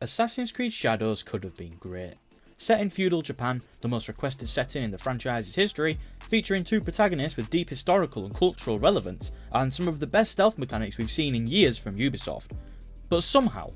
Assassin's Creed Shadows could have been great. Set in feudal Japan, the most requested setting in the franchise's history, featuring two protagonists with deep historical and cultural relevance, and some of the best stealth mechanics we've seen in years from Ubisoft. But somehow,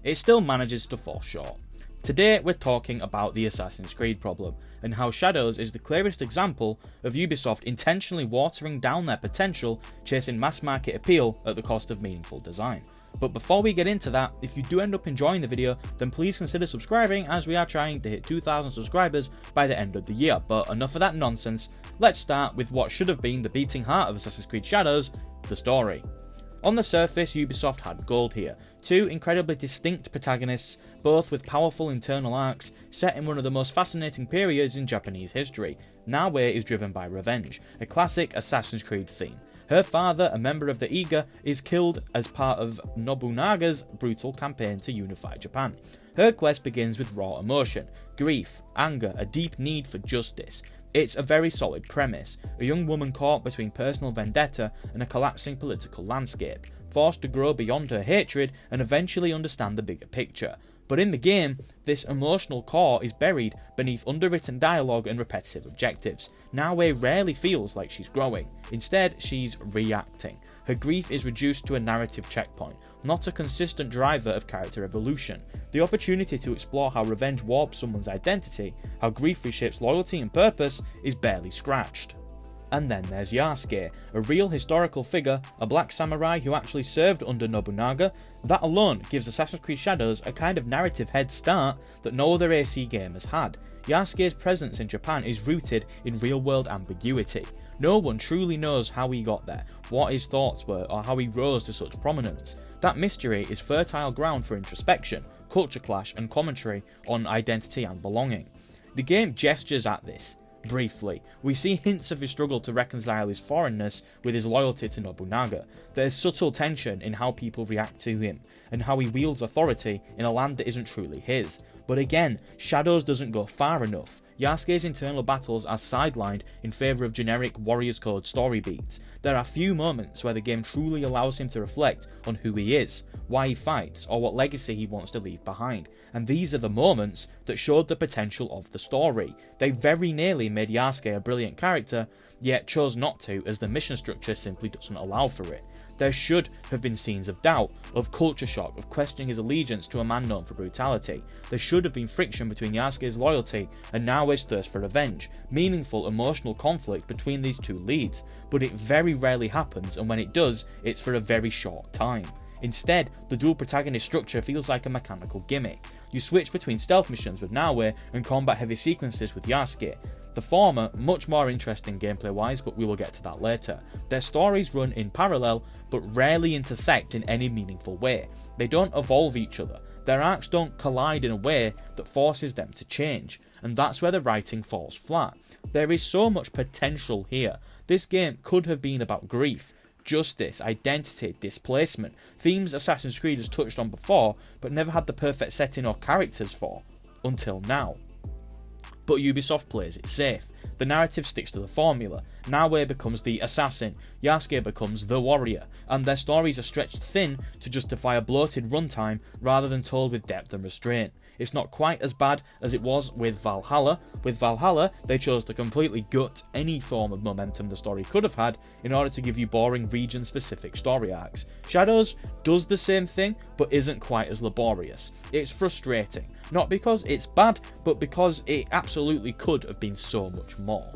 it still manages to fall short. Today we're talking about the Assassin's Creed problem, and how Shadows is the clearest example of Ubisoft intentionally watering down their potential, chasing mass market appeal at the cost of meaningful design. But before we get into that, if you do end up enjoying the video, then please consider subscribing, as we are trying to hit 2,000 subscribers by the end of the year. But enough of that nonsense, let's start with what should have been the beating heart of Assassin's Creed Shadows, the story. On the surface, Ubisoft had gold here. Two incredibly distinct protagonists, both with powerful internal arcs, set in one of the most fascinating periods in Japanese history. Naoe is driven by revenge, a classic Assassin's Creed theme. Her father, a member of the Iga, is killed as part of Nobunaga's brutal campaign to unify Japan. Her quest begins with raw emotion, grief, anger, a deep need for justice. It's a very solid premise, a young woman caught between personal vendetta and a collapsing political landscape, forced to grow beyond her hatred and eventually understand the bigger picture. But in the game, this emotional core is buried beneath underwritten dialogue and repetitive objectives. Naoe rarely feels like she's growing. Instead, she's reacting. Her grief is reduced to a narrative checkpoint, not a consistent driver of character evolution. The opportunity to explore how revenge warps someone's identity, how grief reshapes loyalty and purpose, is barely scratched. And then there's Yasuke, a real historical figure, a black samurai who actually served under Nobunaga. That alone gives Assassin's Creed Shadows a kind of narrative head start that no other AC game has had. Yasuke's presence in Japan is rooted in real-world ambiguity. No one truly knows how he got there, what his thoughts were, or how he rose to such prominence. That mystery is fertile ground for introspection, culture clash, and commentary on identity and belonging. The game gestures at this. Briefly, we see hints of his struggle to reconcile his foreignness with his loyalty to Nobunaga. There's subtle tension in how people react to him, and how he wields authority in a land that isn't truly his. But again, Shadows doesn't go far enough. Yasuke's internal battles are sidelined in favour of generic Warriors Code story beats. There are few moments where the game truly allows him to reflect on who he is, why he fights, or what legacy he wants to leave behind. And these are the moments that showed the potential of the story. They very nearly made Yasuke a brilliant character, yet chose not to, as the mission structure simply doesn't allow for it. There should have been scenes of doubt, of culture shock, of questioning his allegiance to a man known for brutality. There should have been friction between Yasuke's loyalty and Naoe's thirst for revenge, meaningful emotional conflict between these two leads, but it very rarely happens, and when it does, it's for a very short time. Instead, the dual protagonist structure feels like a mechanical gimmick. You switch between stealth missions with Naoe and combat heavy sequences with Yasuke. The former, much more interesting gameplay wise, but we will get to that later. Their stories run in parallel, but rarely intersect in any meaningful way. They don't evolve each other. Their arcs don't collide in a way that forces them to change, and that's where the writing falls flat. There is so much potential here. This game could have been about grief, justice, identity, displacement, themes Assassin's Creed has touched on before, but never had the perfect setting or characters for, until now. But Ubisoft plays it safe. The narrative sticks to the formula. Naoe becomes the assassin, Yasuke becomes the warrior, and their stories are stretched thin to justify a bloated runtime rather than told with depth and restraint. It's not quite as bad as it was with Valhalla. With Valhalla, they chose to completely gut any form of momentum the story could have had in order to give you boring region-specific story arcs. Shadows does the same thing, but isn't quite as laborious. It's frustrating, not because it's bad, but because it absolutely could have been so much more.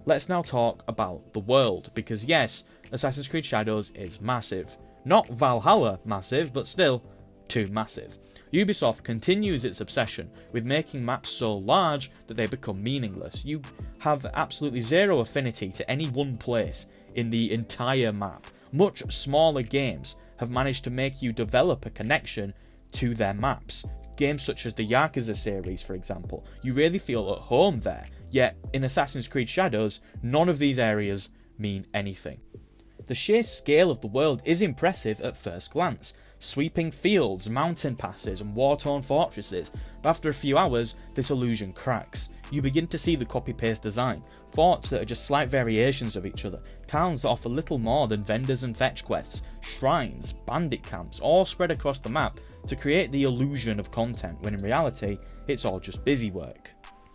Let's now talk about the world, because yes, Assassin's Creed Shadows is massive. Not Valhalla massive, but still too massive. Ubisoft continues its obsession with making maps so large that they become meaningless. You have absolutely zero affinity to any one place in the entire map. Much smaller games have managed to make you develop a connection to their maps. Games such as the Yakuza series, for example, you really feel at home there, yet in Assassin's Creed Shadows, none of these areas mean anything. The sheer scale of the world is impressive at first glance. Sweeping fields, mountain passes and war-torn fortresses, but after a few hours this illusion cracks. You begin to see the copy-paste design, forts that are just slight variations of each other, towns that offer little more than vendors and fetch quests, shrines, bandit camps, all spread across the map to create the illusion of content, when in reality it's all just busy work.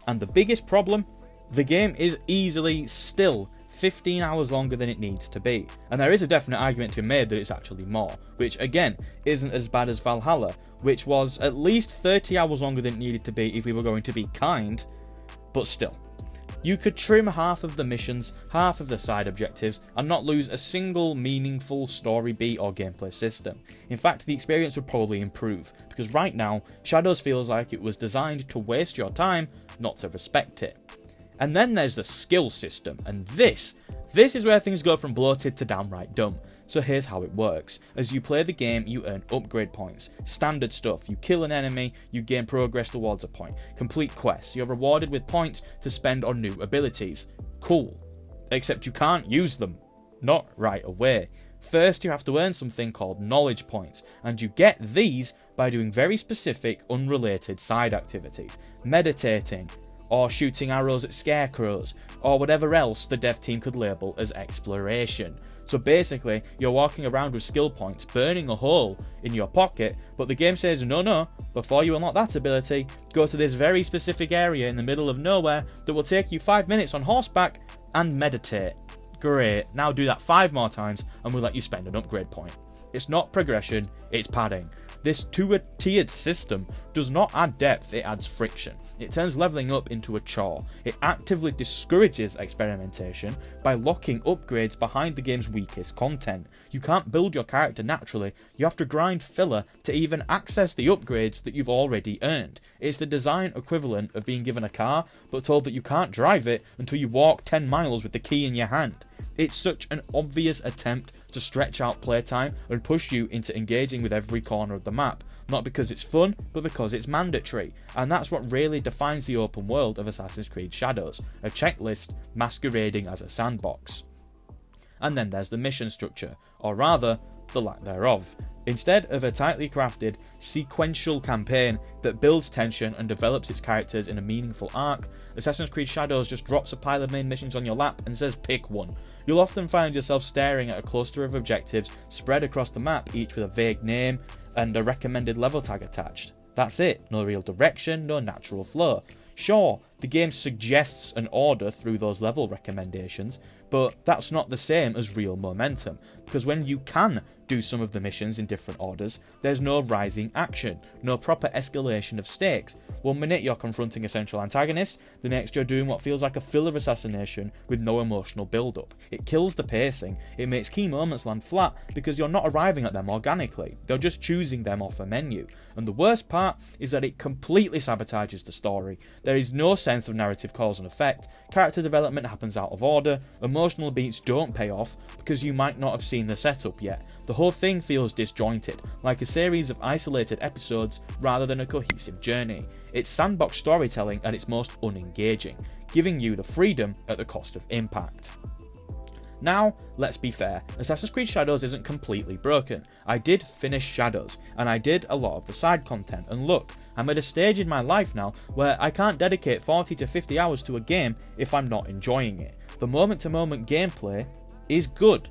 And the biggest problem? The game is easily still 15 hours longer than it needs to be, and there is a definite argument to be made that it's actually more, which again isn't as bad as Valhalla, which was at least 30 hours longer than it needed to be if we were going to be kind, but still. You could trim half of the missions, half of the side objectives, and not lose a single meaningful story beat or gameplay system. In fact, the experience would probably improve, because right now, Shadows feels like it was designed to waste your time, not to respect it. And then there's the skill system, and this is where things go from bloated to downright dumb. So here's how it works. As you play the game, you earn upgrade points. Standard stuff, you kill an enemy, you gain progress towards a point. Complete quests, you're rewarded with points to spend on new abilities. Cool. Except you can't use them. Not right away. First you have to earn something called knowledge points, and you get these by doing very specific, unrelated side activities. Meditating, or shooting arrows at scarecrows, or whatever else the dev team could label as exploration. So basically, you're walking around with skill points, burning a hole in your pocket, but the game says, no, before you unlock that ability, go to this very specific area in the middle of nowhere that will take you 5 minutes on horseback and meditate. Great, now do that 5 more times and we'll let you spend an upgrade point. It's not progression, it's padding. This tiered system does not add depth, it adds friction. It turns leveling up into a chore. It actively discourages experimentation by locking upgrades behind the game's weakest content. You can't build your character naturally, you have to grind filler to even access the upgrades that you've already earned. It's the design equivalent of being given a car, but told that you can't drive it until you walk 10 miles with the key in your hand. It's such an obvious attempt to stretch out playtime and push you into engaging with every corner of the map, not because it's fun, but because it's mandatory, and that's what really defines the open world of Assassin's Creed Shadows, a checklist masquerading as a sandbox. And then there's the mission structure, or rather, the lack thereof. Instead of a tightly crafted, sequential campaign that builds tension and develops its characters in a meaningful arc, Assassin's Creed Shadows just drops a pile of main missions on your lap and says pick one. You'll often find yourself staring at a cluster of objectives spread across the map, each with a vague name and a recommended level tag attached. That's it, no real direction, no natural flow. Sure, the game suggests an order through those level recommendations, but that's not the same as real momentum, because when you can do some of the missions in different orders, there's no rising action, no proper escalation of stakes. 1 minute you're confronting a central antagonist, the next you're doing what feels like a filler assassination with no emotional build-up. It kills the pacing, it makes key moments land flat because you're not arriving at them organically, you're just choosing them off a menu. And the worst part is that it completely sabotages the story. There is no sense of narrative cause and effect, character development happens out of order, emotional beats don't pay off because you might not have seen the setup yet. The whole thing feels disjointed, like a series of isolated episodes rather than a cohesive journey. It's sandbox storytelling at its most unengaging, giving you the freedom at the cost of impact. Now, let's be fair, Assassin's Creed Shadows isn't completely broken. I did finish Shadows, and I did a lot of the side content, and look, I'm at a stage in my life now where I can't dedicate 40 to 50 hours to a game if I'm not enjoying it. The moment-to-moment gameplay is good.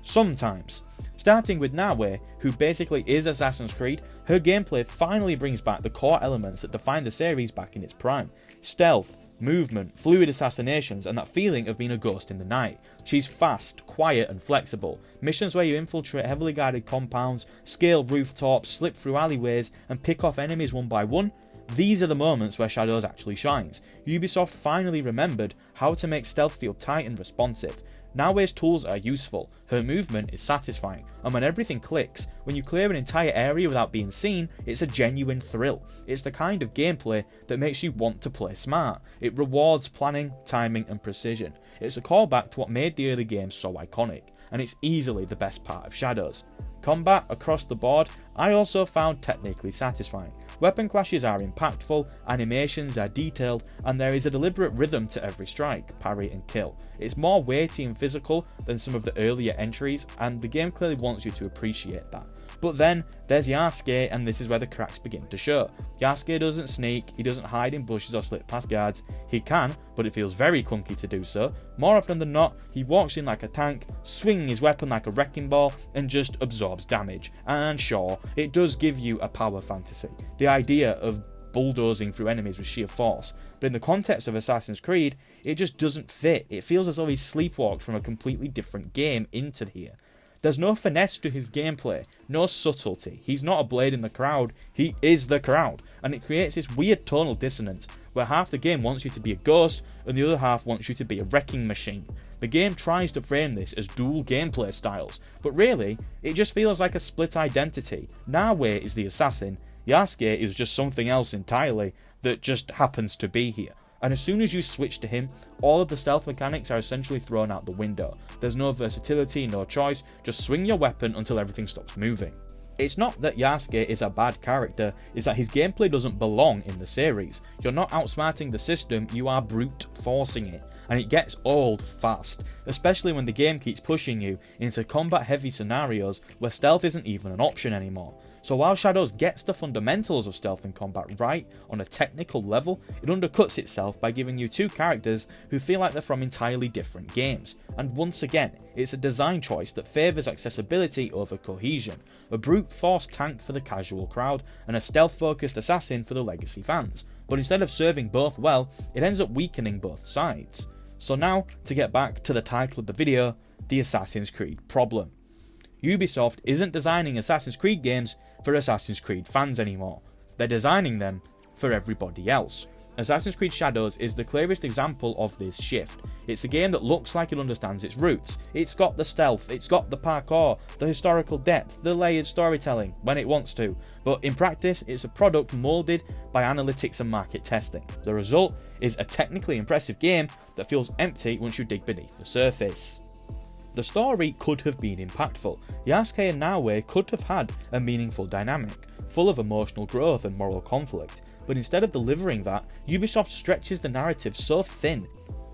Sometimes. Starting with Nawe, who basically is Assassin's Creed, her gameplay finally brings back the core elements that define the series back in its prime. Stealth, movement, fluid assassinations, and that feeling of being a ghost in the night. She's fast, quiet and flexible. Missions where you infiltrate heavily guarded compounds, scale rooftops, slip through alleyways and pick off enemies one by one. These are the moments where Shadows actually shines. Ubisoft finally remembered how to make stealth feel tight and responsive. Nawe's tools are useful, her movement is satisfying, and when everything clicks, when you clear an entire area without being seen, it's a genuine thrill. It's the kind of gameplay that makes you want to play smart. It rewards planning, timing and precision. It's a callback to what made the early games so iconic, and it's easily the best part of Shadows. Combat across the board I also found technically satisfying. Weapon clashes are impactful, animations are detailed, and there is a deliberate rhythm to every strike, parry and kill. It's more weighty and physical than some of the earlier entries, and the game clearly wants you to appreciate that. But then there's Yasuke, and this is where the cracks begin to show. Yasuke doesn't sneak, he doesn't hide in bushes or slip past guards. He can, but it feels very clunky to do so. More often than not, he walks in like a tank, swinging his weapon like a wrecking ball, and just absorbs damage. And sure, it does give you a power fantasy. The idea of bulldozing through enemies with sheer force, but in the context of Assassin's Creed, it just doesn't fit. It feels as though he's sleepwalked from a completely different game into here. There's no finesse to his gameplay, no subtlety. He's not a blade in the crowd, he is the crowd, and it creates this weird tonal dissonance where half the game wants you to be a ghost and the other half wants you to be a wrecking machine. The game tries to frame this as dual gameplay styles, but really, it just feels like a split identity. Nawe is the assassin, Yasuke is just something else entirely that just happens to be here. And as soon as you switch to him, all of the stealth mechanics are essentially thrown out the window. There's no versatility, no choice, just swing your weapon until everything stops moving. It's not that Yasuke is a bad character, it's that his gameplay doesn't belong in the series. You're not outsmarting the system, you are brute forcing it. And it gets old fast, especially when the game keeps pushing you into combat heavy scenarios where stealth isn't even an option anymore. So while Shadows gets the fundamentals of stealth and combat right on a technical level, it undercuts itself by giving you two characters who feel like they're from entirely different games. And once again, it's a design choice that favours accessibility over cohesion, a brute force tank for the casual crowd, and a stealth focused assassin for the legacy fans. But instead of serving both well, it ends up weakening both sides. So now, to get back to the title of the video, the Assassin's Creed problem. Ubisoft isn't designing Assassin's Creed games for Assassin's Creed fans anymore. They're designing them for everybody else. Assassin's Creed Shadows is the clearest example of this shift. It's a game that looks like it understands its roots. It's got the stealth, it's got the parkour, the historical depth, the layered storytelling when it wants to, but in practice it's a product moulded by analytics and market testing. The result is a technically impressive game that feels empty once you dig beneath the surface. The story could have been impactful. Yasuke and Nawe could have had a meaningful dynamic, full of emotional growth and moral conflict, but instead of delivering that, Ubisoft stretches the narrative so thin,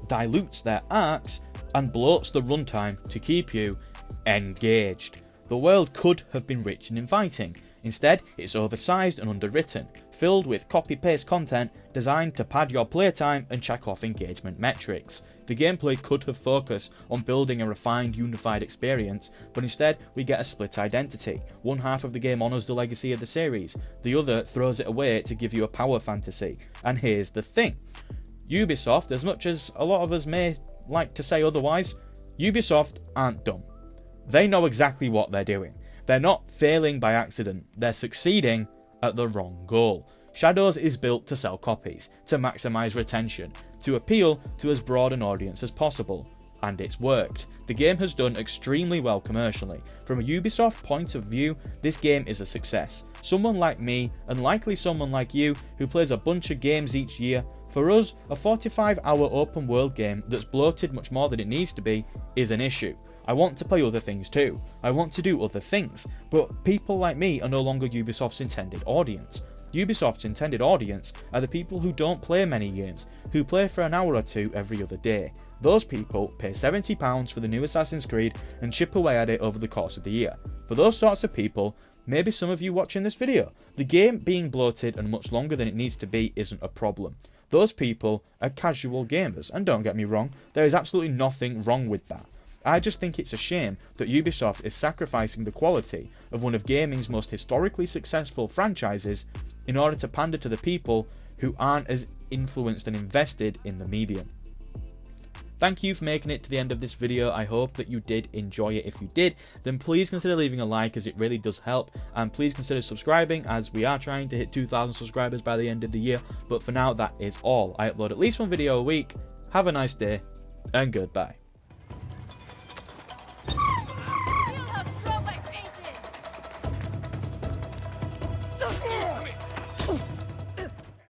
dilutes their arcs, and bloats the runtime to keep you engaged. The world could have been rich and inviting. Instead, it's oversized and underwritten, filled with copy-paste content designed to pad your playtime and check off engagement metrics. The gameplay could have focused on building a refined, unified experience, but instead we get a split identity. One half of the game honours the legacy of the series, the other throws it away to give you a power fantasy. And here's the thing. Ubisoft, as much as a lot of us may like to say otherwise, Ubisoft aren't dumb. They know exactly what they're doing. They're not failing by accident, they're succeeding at the wrong goal. Shadows is built to sell copies, to maximise retention, to appeal to as broad an audience as possible. And it's worked. The game has done extremely well commercially. From a Ubisoft point of view, this game is a success. Someone like me, and likely someone like you, who plays a bunch of games each year, for us, a 45-hour open world game that's bloated much more than it needs to be is an issue. I want to play other things too. I want to do other things, but people like me are no longer Ubisoft's intended audience. Ubisoft's intended audience are the people who don't play many games, who play for an hour or two every other day. Those people pay £70 for the new Assassin's Creed and chip away at it over the course of the year. For those sorts of people, maybe some of you watching this video, the game being bloated and much longer than it needs to be isn't a problem. Those people are casual gamers, and don't get me wrong, there is absolutely nothing wrong with that. I just think it's a shame that Ubisoft is sacrificing the quality of one of gaming's most historically successful franchises in order to pander to the people who aren't as influenced and invested in the medium. Thank you for making it to the end of this video. I hope that you did enjoy it. If you did, then please consider leaving a like, as it really does help, and please consider subscribing, as we are trying to hit 2,000 subscribers by the end of the year. But for now, that is all. I upload at least one video a week. Have a nice day, and goodbye.